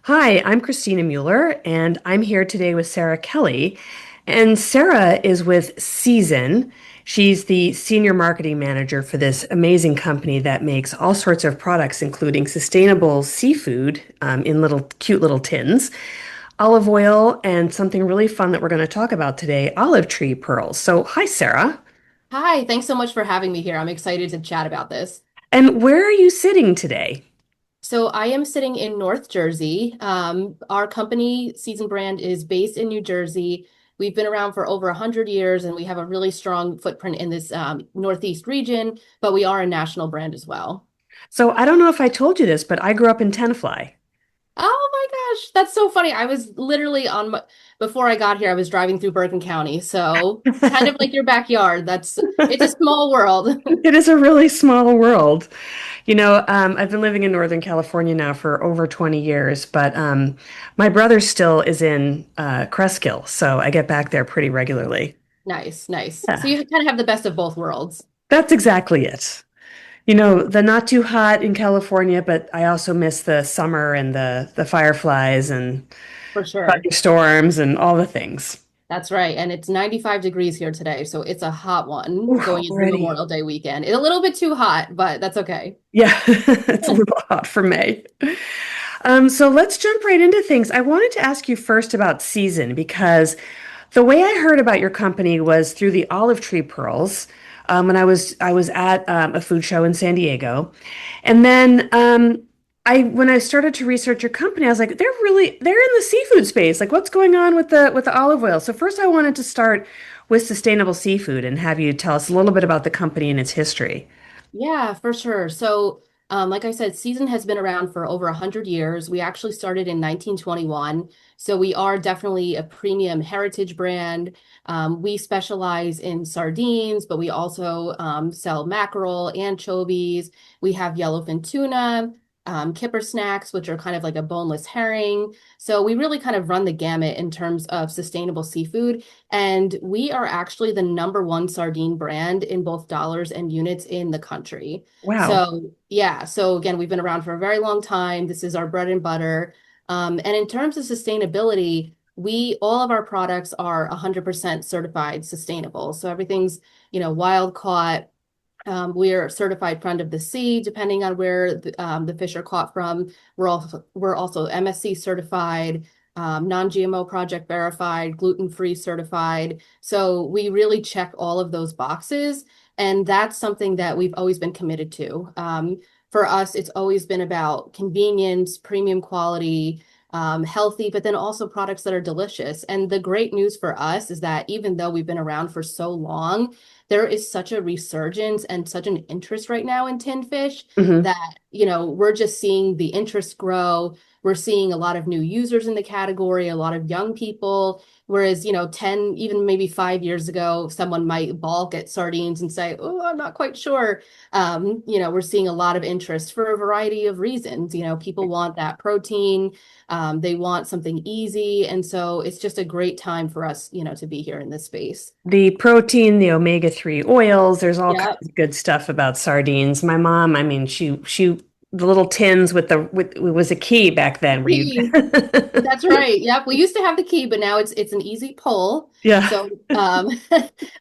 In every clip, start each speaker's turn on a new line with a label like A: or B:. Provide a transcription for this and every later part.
A: Hi, I'm Christina Mueller, and I'm here today with Sara Kelly. And Sara is with Season. She's the senior marketing manager for this amazing company that makes all sorts of products, including sustainable seafood in little cute little tins, olive oil, and something really fun that we're going to talk about today, olive tree pearls. So, hi, Sara.
B: Hi, thanks so much for having me here. I'm excited to chat about this.
A: And where are you sitting today?
B: So I am sitting in North Jersey. Our company, Season Brand, is based in New Jersey. We've been around for over 100 years and we have a really strong footprint in this Northeast region, but we are a national brand as well.
A: So, I don't know if I told you this, but I grew up in Tenafly.
B: Oh my gosh, that's so funny. I was literally before I got here, I was driving through Bergen County. So kind of like your backyard. It's a small world.
A: It is a really small world. I've been living in Northern California now for over 20 years, but my brother still is in Cresskill, so I get back there pretty regularly.
B: Nice, nice. So
A: Yeah,
B: you kind of have the best of both worlds,
A: that's exactly it. The not too hot in California, but I also miss the summer and the fireflies and
B: for sure.
A: thunderstorms and all the things.
B: That's right. And it's 95 degrees here today. So it's a hot one
A: Ooh,
B: going into
A: already.
B: Memorial Day weekend. It's a little bit too hot, but that's okay.
A: Yeah, it's a little hot for May. So let's jump right into things. I wanted to ask you first about season because the way I heard about your company was through the olive tree pearls. When I was at a food show in San Diego, and then I when I started to research your company, I was like, they're in the seafood space. Like, what's going on with the olive oil? So first, I wanted to start with sustainable seafood and have you tell us a little bit about the company and its history.
B: Yeah, for sure. So, like I said, Season has been around for over 100 years. We actually started in 1921. So we are definitely a premium heritage brand. We specialize in sardines, but we also sell mackerel, anchovies. We have yellowfin tuna, kipper snacks, which are kind of like a boneless herring. So we really kind of run the gamut in terms of sustainable seafood. And we are actually the number one sardine brand in both dollars and units in the country.
A: Wow.
B: So, yeah. So, again, we've been around for a very long time. This is our bread and butter. And in terms of sustainability, all of our products are 100% certified sustainable. So, everything's, wild caught. We are certified friend of the sea, depending on where the fish are caught from. We're also MSC certified, non-GMO project verified, gluten-free certified. So we really check all of those boxes, and that's something that we've always been committed to. For us, it's always been about convenience, premium quality, healthy, but then also products that are delicious. And the great news for us is that even though we've been around for so long, there is such a resurgence and such an interest right now in tin fish
A: Hmm.
B: that, we're just seeing the interest grow. We're seeing a lot of new users in the category, a lot of young people. Whereas, 10, even maybe 5 years ago, someone might balk at sardines and say, oh, I'm not quite sure. We're seeing a lot of interest for a variety of reasons. People want that protein, they want something easy. And so it's just a great time for us, to be here in this space.
A: The protein, the omega-3 oils, there's all kinds
B: Yeah.
A: of good stuff about sardines. My mom, I mean, she the little tins with it was a key back then where you
B: Key. That's right. Yep. We used to have the key, but now it's an easy pull.
A: Yeah.
B: So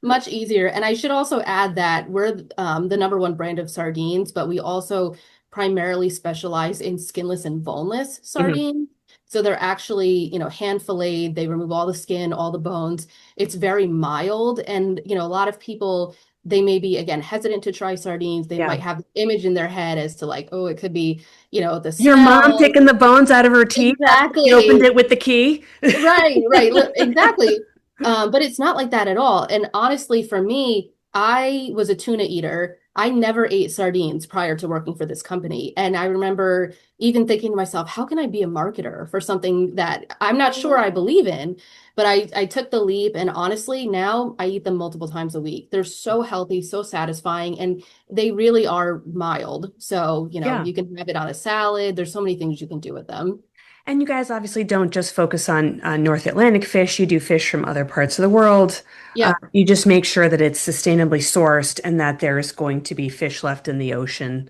B: much easier. And I should also add that we're the number one brand of sardines, but we also primarily specialize in skinless and boneless
A: Mhm.
B: sardines. So they're actually, hand filleted. They remove all the skin, all the bones. It's very mild. And, a lot of people, they may be, again, hesitant to try sardines. They
A: Yeah.
B: might have the image in their head as to like, oh, it could be, the
A: Your mom
B: smell.
A: picking the bones out of her teeth after she opened
B: Exactly.
A: it with the key.
B: Right, right. Exactly. But it's not like that at all. And honestly, for me, I was a tuna eater. I never ate sardines prior to working for this company. And I remember even thinking to myself, how can I be a marketer for something that I'm not sure I believe in? But I took the leap. And honestly, now I eat them multiple times a week. They're so healthy, so satisfying, and they really are mild. So,
A: Yeah.
B: you can have it on a salad. There's so many things you can do with them.
A: And you guys obviously don't just focus on North Atlantic fish. You do fish from other parts of the world.
B: Yep.
A: You just make sure that it's sustainably sourced and that there's going to be fish left in the ocean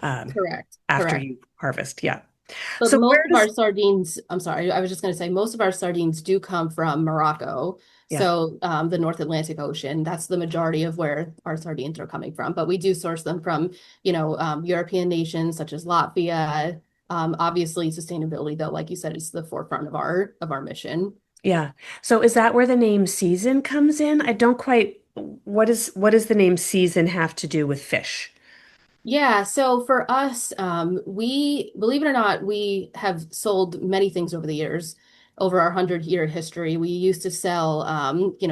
A: um,
B: Correct.
A: after
B: Correct.
A: you harvest. Yeah.
B: But
A: So
B: most
A: where
B: of our
A: does,
B: sardines, I'm sorry, I was just going to say most of our sardines do come from Morocco.
A: yeah,
B: So the North Atlantic Ocean, that's the majority of where our sardines are coming from. But we do source them from, European nations such as Latvia. Obviously, sustainability, though, like you said, is the forefront of our mission.
A: yeah. So is that where the name season comes in? I don't quite, what does the name season have to do with fish?
B: Yeah, so for us, we, believe it or not, we have sold many things over the years. Over our 100-year history, we used to sell,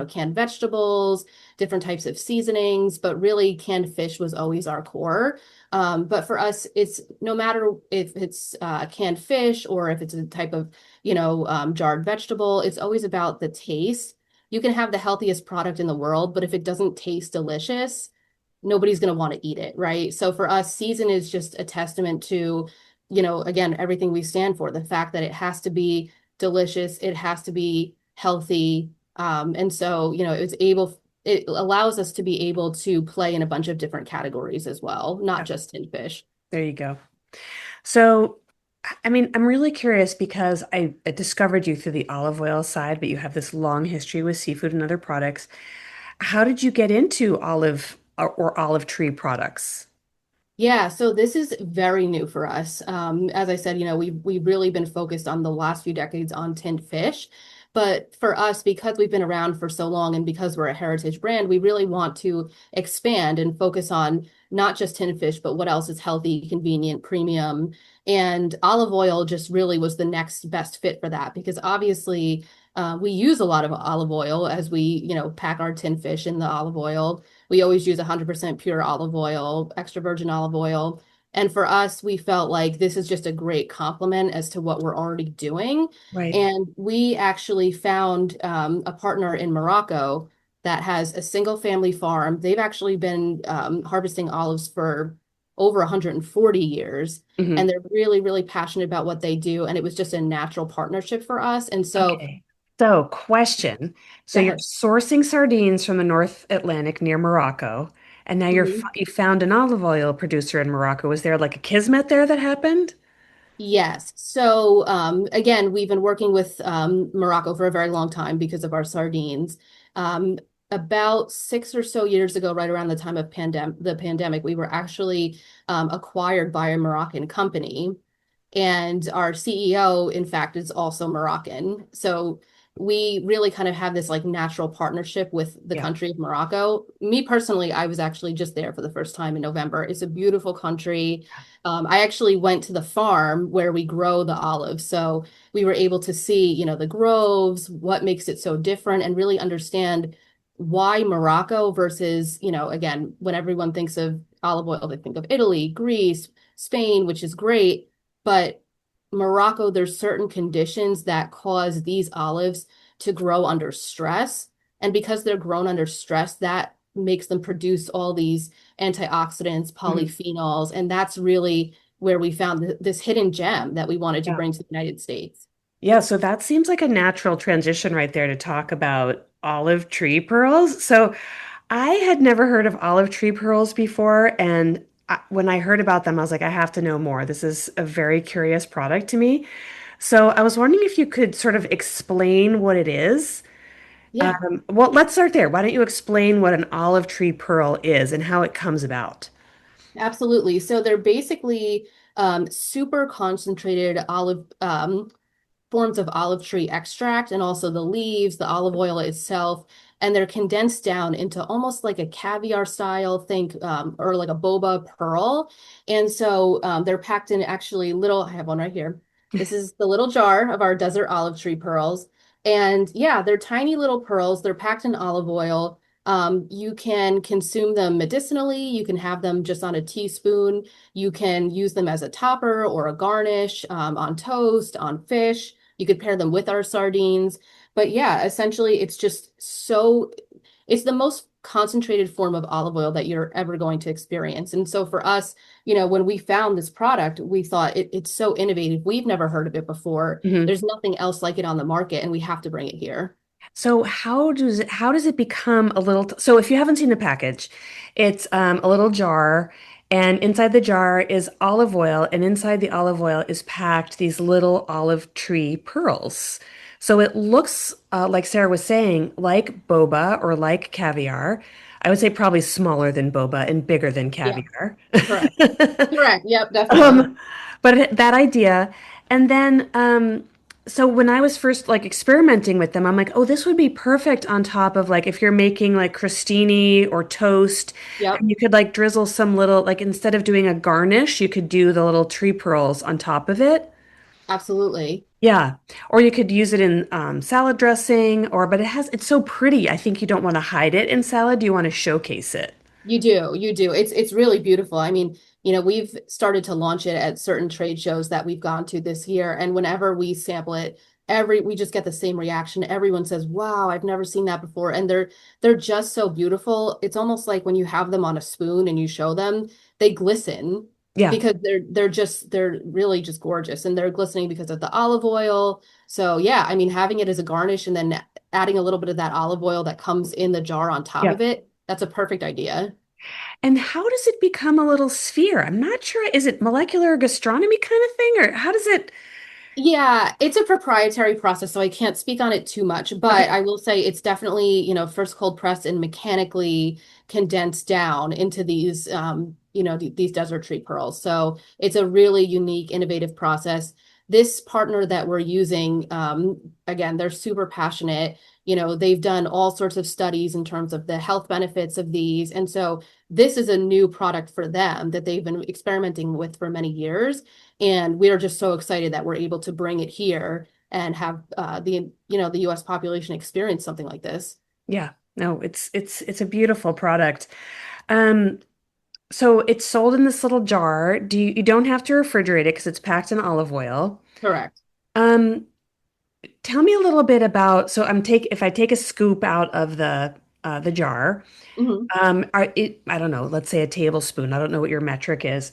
B: canned vegetables, different types of seasonings, but really canned fish was always our core. But for us, it's no matter if it's canned fish or if it's a type of, jarred vegetable, it's always about the taste. You can have the healthiest product in the world, but if it doesn't taste delicious, nobody's going to want to eat it, right? So for us, season is just a testament to, again, everything we stand for, the fact that it has to be delicious, it has to be healthy. And so, it allows us to be able to play in a bunch of different categories as well, not
A: Yeah,
B: just in fish.
A: there you go. So, I mean, I'm really curious because I discovered you through the olive oil side, but you have this long history with seafood and other products. How did you get into olive or olive tree products?
B: Yeah, so this is very new for us. As I said, we've really been focused on the last few decades on tinned fish. But for us, because we've been around for so long and because we're a heritage brand, we really want to expand and focus on not just tinned fish, but what else is healthy, convenient, premium. And olive oil just really was the next best fit for that because obviously we use a lot of olive oil as we, pack our tinned fish in the olive oil. We always use 100% pure olive oil, extra virgin olive oil. And for us, we felt like this is just a great complement as to what we're already doing.
A: Right.
B: And we actually found a partner in Morocco that has a single family farm. They've actually been harvesting olives for over 140 years.
A: Hmm.
B: And they're really, really passionate about what they do. And it was just a natural partnership for us. And so,
A: Okay. So, question. So
B: go
A: you're
B: ahead.
A: sourcing sardines from the North Atlantic near Morocco, and now
B: Mhm.
A: you found an olive oil producer in Morocco. Was there like a kismet there that happened?
B: Yes. So again, we've been working with Morocco for a very long time because of our sardines. Um, about 6 or so years ago, right around the time of the pandemic, we were actually acquired by a Moroccan company. And our CEO, in fact, is also Moroccan. So we really kind of have this like natural partnership with the
A: Yeah.
B: country of Morocco. Me personally, I was actually just there for the first time in November. It's a beautiful country. I actually went to the farm where we grow the olives. So we were able to see, the groves, what makes it so different, and really understand why Morocco versus, again, when everyone thinks of olive oil, they think of Italy, Greece, Spain, which is great. But Morocco, there's certain conditions that cause these olives to grow under stress. And because they're grown under stress, that makes them produce all these antioxidants,
A: Mhm.
B: polyphenols. And that's really where we found this hidden gem that we wanted to
A: Yeah.
B: bring to the United States.
A: Yeah, so that seems like a natural transition right there to talk about olive tree pearls. So I had never heard of olive tree pearls before, and when I heard about them, I was like, I have to know more. This is a very curious product to me. So I was wondering if you could sort of explain what it is.
B: Yeah.
A: Well, let's start there. Why don't you explain what an olive tree pearl is and how it comes about?
B: Absolutely. So they're basically super concentrated olive forms of olive tree extract and also the leaves, the olive oil itself, and they're condensed down into almost like a caviar style, think, or like a boba pearl. And so they're packed in actually little, I have one right here. This is the little jar of our desert olive tree pearls. And yeah, they're tiny little pearls. They're packed in olive oil. You can consume them medicinally. You can have them just on a teaspoon. You can use them as a topper or a garnish on toast, on fish. You could pair them with our sardines. But yeah, essentially, it's the most concentrated form of olive oil that you're ever going to experience. And so for us, when we found this product, we thought it's so innovative. We've never heard of it before.
A: Mhm.
B: There's nothing else like it on the market, and we have to bring it here.
A: So how does it become a little so if you haven't seen the package, it's a little jar And inside the jar is olive oil, and inside the olive oil is packed these little olive tree pearls. So it looks, like Sarah was saying, like boba or like caviar. I would say probably smaller than boba and bigger than
B: Yeah,
A: caviar.
B: correct. Correct. Yep, definitely.
A: Um, but that idea, and then so when I was first like experimenting with them, I'm like, oh, this would be perfect on top of like if you're making like crostini or toast,
B: Yep,
A: and you could like drizzle some little like instead of doing a garnish, you could do the little tree pearls on top of it.
B: absolutely.
A: Yeah. Or you could use it in salad dressing, or but it's so pretty. I think you don't want to hide it in salad. You want to showcase it.
B: You do, you do. It's really beautiful. I mean, we've started to launch it at certain trade shows that we've gone to this year, and whenever we sample it, we just get the same reaction. Everyone says, "Wow, I've never seen that before." And they're just so beautiful. It's almost like when you have them on a spoon and you show them, they glisten
A: Yeah.
B: because they're really just gorgeous, and they're glistening because of the olive oil. So, yeah, I mean, having it as a garnish and then adding a little bit of that olive oil that comes in the jar on top
A: Yeah.
B: of it, that's a perfect idea.
A: And how does it become a little sphere? I'm not sure. Is it molecular gastronomy kind of thing, or how does it?
B: Yeah, it's a proprietary process, so I can't speak on it too much, but
A: Okay.
B: I will say it's definitely, first cold pressed and mechanically condensed down into these, these desert tree pearls. So it's a really unique, innovative process. This partner that we're using, again, they're super passionate. They've done all sorts of studies in terms of the health benefits of these. And so this is a new product for them that they've been experimenting with for many years. And we are just so excited that we're able to bring it here and have the US population experience something like this.
A: Yeah. No, it's a beautiful product. Um, so it's sold in this little jar. You don't have to refrigerate it because it's packed in olive oil.
B: Correct.
A: Um, Tell me a little bit about, so if I take a scoop out of the jar,
B: Mhm.
A: I don't know, let's say a tablespoon. I don't know what your metric is,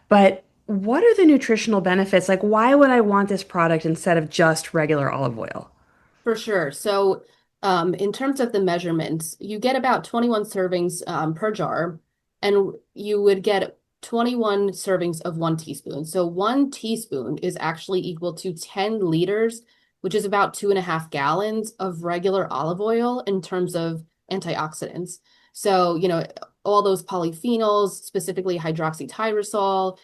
A: but what are the nutritional benefits? Like, why would I want this product instead of just regular olive oil?
B: For sure. So, in terms of the measurements, you get about 21 servings per jar, and you would get 21 servings of 1 teaspoon. So, 1 teaspoon is actually equal to 10 liters, which is about 2.5 gallons of regular olive oil in terms of antioxidants. So, all those polyphenols, specifically hydroxytyrosol,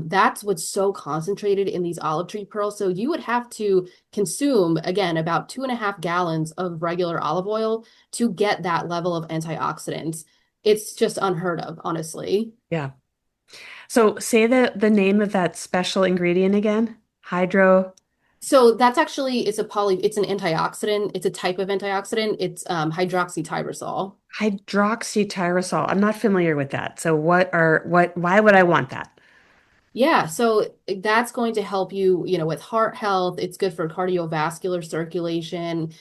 B: that's what's so concentrated in these olive tree pearls. So, you would have to consume, again, about 2.5 gallons of regular olive oil to get that level of antioxidants. It's just unheard of, honestly.
A: Yeah. So say the name of that special ingredient again. Hydro
B: So that's actually it's an antioxidant. It's a type of antioxidant. It's hydroxytyrosol.
A: hydroxytyrosol. I'm not familiar with that. So why would I want that?
B: Yeah, so that's going to help you, with heart health. It's good for cardiovascular circulation,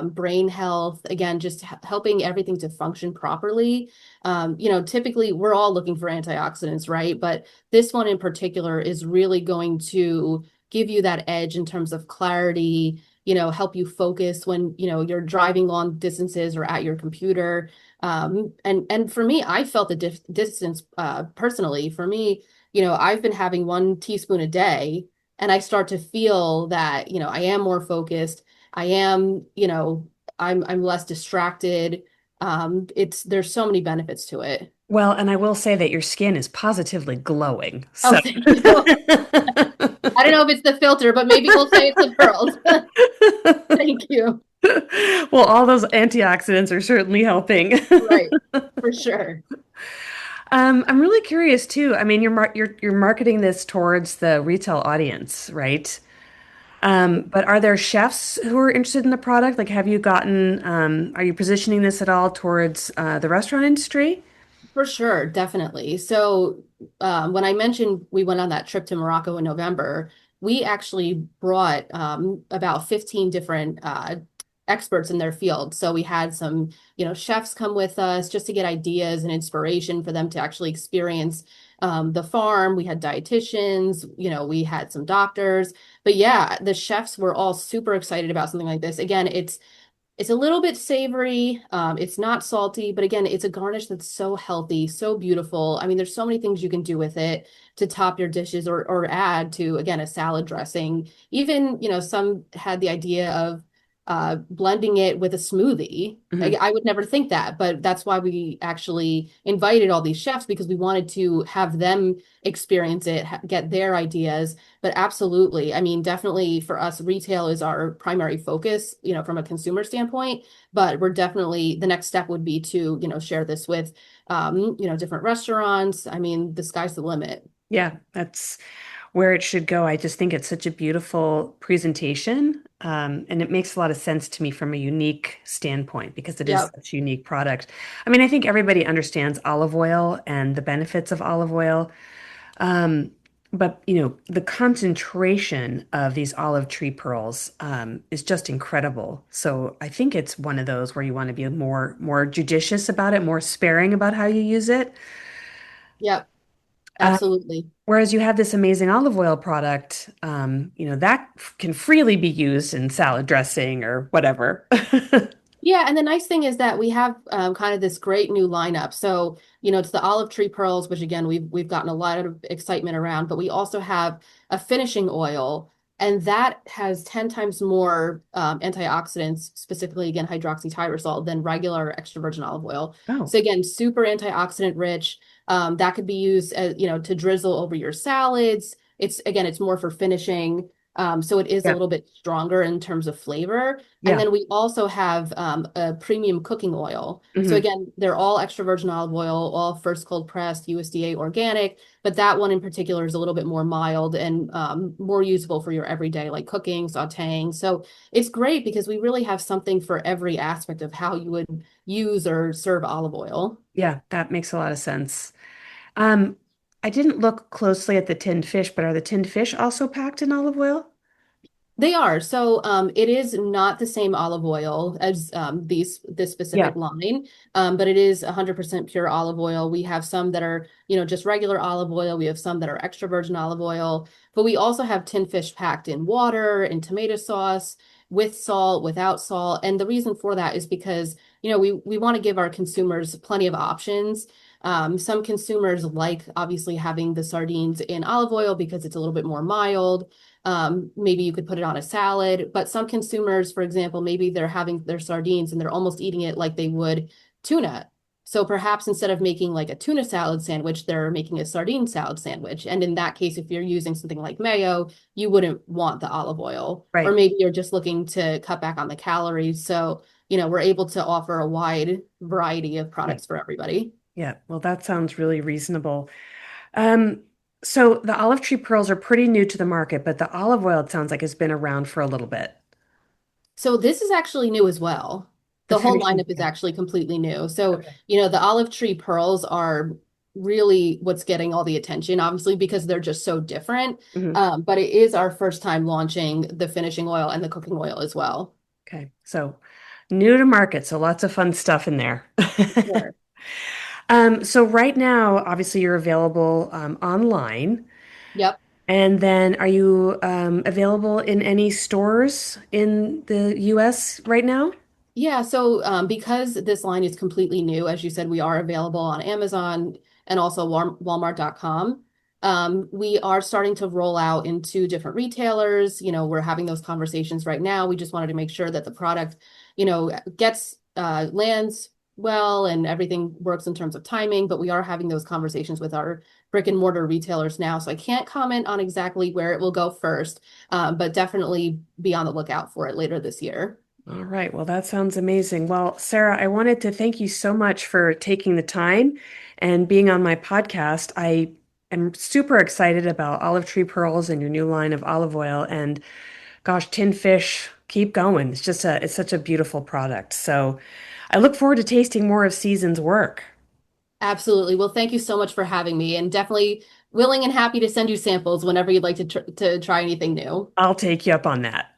B: brain health. Again, just helping everything to function properly. Typically we're all looking for antioxidants, right? But this one in particular is really going to give you that edge in terms of clarity, help you focus when, you're driving long distances or at your computer. And for me, I felt the distance personally. For me, I've been having 1 teaspoon a day, and I start to feel that, I am more focused. I am, I'm less distracted. There's so many benefits to it.
A: Well, and I will say that your skin is positively glowing.
B: Oh,
A: So
B: thank you. I don't know if it's the filter, but maybe we'll say it's the pearls. Thank you.
A: well, all those antioxidants are certainly helping.
B: Right, for sure.
A: I'm really curious too. I mean, you're marketing this towards the retail audience, right? But are there chefs who are interested in the product? Like, are you positioning this at all towards the restaurant industry?
B: For sure, definitely. So, when I mentioned we went on that trip to Morocco in November, we actually brought about 15 different experts in their field. So we had some, chefs come with us just to get ideas and inspiration for them to actually experience the farm. We had dietitians, we had some doctors. But yeah, the chefs were all super excited about something like this. Again, It's a little bit savory. It's not salty, but again, it's a garnish that's so healthy, so beautiful. I mean, there's so many things you can do with it to top your dishes or add to, again, a salad dressing. Even, some had the idea of blending it with a smoothie.
A: Mhm.
B: I would never think that, but that's why we actually invited all these chefs because we wanted to have them experience it, get their ideas. But absolutely. I mean, definitely for us, retail is our primary focus, from a consumer standpoint. But we're definitely, the next step would be to, share this with, different restaurants. I mean, the sky's the limit.
A: Yeah, that's where it should go. I just think it's such a beautiful presentation, and it makes a lot of sense to me from a unique standpoint because it is
B: Yep.
A: such a unique product. I mean, I think everybody understands olive oil and the benefits of olive oil, um, but the concentration of these olive tree pearls is just incredible. So I think it's one of those where you want to be more judicious about it, more sparing about how you use it.
B: Yep.
A: Uh,
B: Absolutely.
A: Whereas you have this amazing olive oil product, that can freely be used in salad dressing or whatever.
B: Yeah, and the nice thing is that we have kind of this great new lineup. So, it's the olive tree pearls, which again we've gotten a lot of excitement around, but we also have a finishing oil, and that has 10 times more antioxidants, specifically again hydroxytyrosol, than regular extra virgin olive oil.
A: Oh,
B: So again, super antioxidant rich. That could be used as, to drizzle over your salads. It's more for finishing. So it is a
A: yeah,
B: little bit stronger in terms of flavor. And
A: yeah.
B: then we also have a premium cooking oil. So
A: Hmm.
B: again, they're all extra virgin olive oil, all first cold pressed, USDA organic, but that one in particular is a little bit more mild and more usable for your everyday, like cooking, sautéing. So it's great because we really have something for every aspect of how you would use or serve olive oil.
A: Yeah, that makes a lot of sense. Um, I didn't look closely at the tinned fish, but are the tinned fish also packed in olive oil?
B: They are. So it is not the same olive oil as this
A: Yeah.
B: specific line, but it is 100% pure olive oil. We have some that are, just regular olive oil. We have some that are extra virgin olive oil, but we also have tin fish packed in water, in tomato sauce, with salt, without salt. And the reason for that is because, we want to give our consumers plenty of options. Some consumers like obviously having the sardines in olive oil because it's a little bit more mild. Maybe you could put it on a salad, but some consumers, for example, maybe they're having their sardines and they're almost eating it like they would tuna. So perhaps instead of making like a tuna salad sandwich, they're making a sardine salad sandwich. And in that case, if you're using something like mayo, you wouldn't want the olive oil. Or
A: Right.
B: maybe you're just looking to cut back on the calories. So, we're able to offer a wide variety of
A: Yeah.
B: products for everybody.
A: Yeah. Well, that sounds really reasonable. Um, so the olive tree pearls are pretty new to the market, but the olive oil, it sounds like, has been around for a little bit.
B: So this is actually new as well.
A: The
B: The whole
A: finishing.
B: lineup is actually completely new. So,
A: Okay.
B: the olive tree pearls are really what's getting all the attention, obviously, because they're just so different.
A: Hmm.
B: But it is our first time launching the finishing oil and the cooking oil as well.
A: Okay. So new to market, so lots of fun stuff in there.
B: Sure.
A: So right now, obviously, you're available online.
B: Yep.
A: And then are you available in any stores in the US right now?
B: Yeah, so because this line is completely new, as you said, we are available on Amazon and also Walmart.com. We are starting to roll out into different retailers. We're having those conversations right now. We just wanted to make sure that the product, gets lands well and everything works in terms of timing. But we are having those conversations with our brick and mortar retailers now. So I can't comment on exactly where it will go first, but definitely be on the lookout for it later this year.
A: All right. Well, that sounds amazing. Well, Sarah, I wanted to thank you so much for taking the time and being on my podcast. I am super excited about olive tree pearls and your new line of olive oil. And gosh, tin fish, keep going. It's such a beautiful product. So I look forward to tasting more of Season's work.
B: Absolutely. Well, thank you so much for having me, and definitely willing and happy to send you samples whenever you'd like to try anything new.
A: I'll take you up on that.